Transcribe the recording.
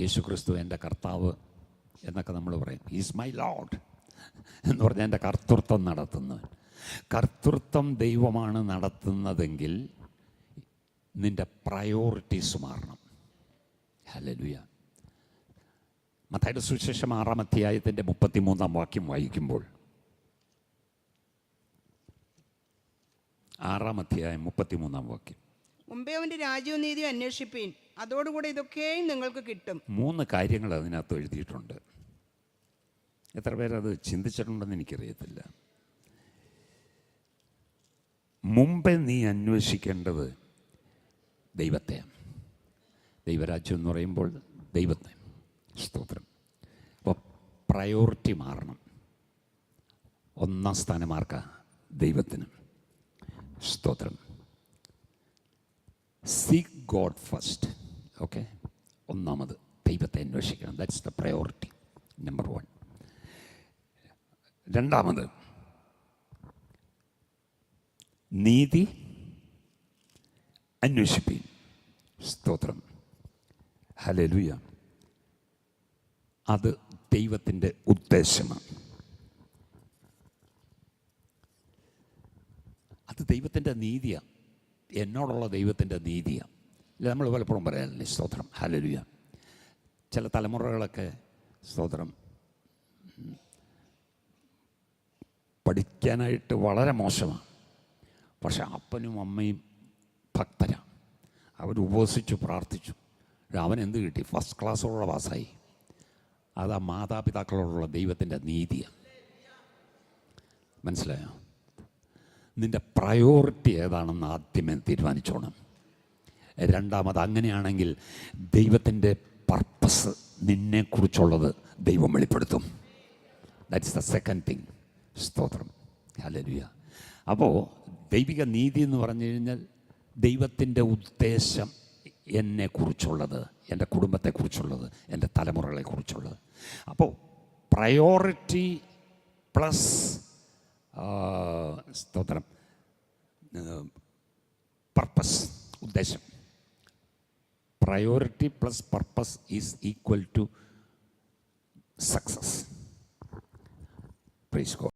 യേശു ക്രിസ്തു എൻ്റെ കർത്താവ് എന്നൊക്കെ നമ്മൾ പറയും. ഈസ് മൈ ലോർഡ് എന്ന് പറഞ്ഞാൽ എൻ്റെ കർത്തൃത്വം നടത്തുന്നവൻ. കർത്തൃത്വം ദൈവമാണ് നടത്തുന്നതെങ്കിൽ നിൻ്റെ പ്രയോറിറ്റീസ് മാറണം. ഹല്ലേലൂയ. മത്തായിയുടെ സുവിശേഷം 6-ാം അധ്യായത്തിൻ്റെ 33-ാം വാക്യം വായിക്കുമ്പോൾ, 6-ാം അധ്യായം 33-ാം വാക്യം, മുമ്പേ അവൻ്റെ രാജ്യവും നീതിയും അന്വേഷിപ്പീൻ, അതോടുകൂടെ ഇതൊക്കെയും നിങ്ങൾക്ക് കിട്ടും. 3 കാര്യങ്ങൾ അതിനകത്ത് എഴുതിയിട്ടുണ്ട്. എത്ര പേരത് ചിന്തിച്ചിട്ടുണ്ടെന്ന് എനിക്കറിയത്തില്ല. മുമ്പേ നീ അന്വേഷിക്കേണ്ടത് ദൈവത്തെയാണ്. ദൈവരാജ്യം എന്ന് പറയുമ്പോൾ ദൈവത്തെ. സ്തോത്രം. അപ്പോൾ പ്രയോറിറ്റി മാറണം. 1-ാം സ്ഥാനം ആർക്കാ? ദൈവത്തിന്. സ്തോത്രം. Seek God first. ഓക്കെ, ഒന്നാമത് ദൈവത്തെ അന്വേഷിക്കണം. That's the priority number 1. രണ്ടാമത് നീതി അന്വേഷിപ്പീൻ. സ്തോത്രം. ഹല്ലേലൂയ. അത് ദൈവത്തിൻ്റെ ഉദ്ദേശമാണ്. അത് ദൈവത്തിൻ്റെ നീതിയാണ്. എന്നോടുള്ള ദൈവത്തിൻ്റെ നീതിയാണ്. ഇല്ല, നമ്മൾ പലപ്പോഴും പറയാറില്ലേ സ്തോത്രം. ഹല്ലേലൂയ. ചില തലമുറകളൊക്കെ സ്തോത്രം പഠിക്കാനായിട്ട് വളരെ മോശമാണ്. പക്ഷെ അപ്പനും അമ്മയും ഭക്തരാണ്. അവർ ഉപവസിച്ചു പ്രാർത്ഥിച്ചു. അവൻ എന്ത് കിട്ടി? ഫസ്റ്റ് ക്ലാസ്സോടുള്ള പാസ്സായി. അത് ആ മാതാപിതാക്കളോടുള്ള ദൈവത്തിൻ്റെ നീതിയാണ്. മനസ്സിലായോ? നിൻ്റെ പ്രയോറിറ്റി ഏതാണെന്ന് ആദ്യമേ തീരുമാനിച്ചോണം. രണ്ടാമത്, അങ്ങനെയാണെങ്കിൽ ദൈവത്തിൻ്റെ പർപ്പസ് നിന്നെക്കുറിച്ചുള്ളത് ദൈവം വെളിപ്പെടുത്തും. That's the second thing. സ്തോത്രം. ഹല്ലേലൂയ. അപ്പോൾ ദൈവിക നീതി എന്ന് പറഞ്ഞു കഴിഞ്ഞാൽ ദൈവത്തിൻ്റെ ഉദ്ദേശം എന്നെക്കുറിച്ചുള്ളത്, എൻ്റെ കുടുംബത്തെക്കുറിച്ചുള്ളത്, എൻ്റെ തലമുറകളെക്കുറിച്ചുള്ളത്. അപ്പോൾ പ്രയോറിറ്റി പ്ലസ് സ്തോത്രം പർപ്പസ്, ഉദ്ദേശം. Priority plus purpose is equal to success. Praise God.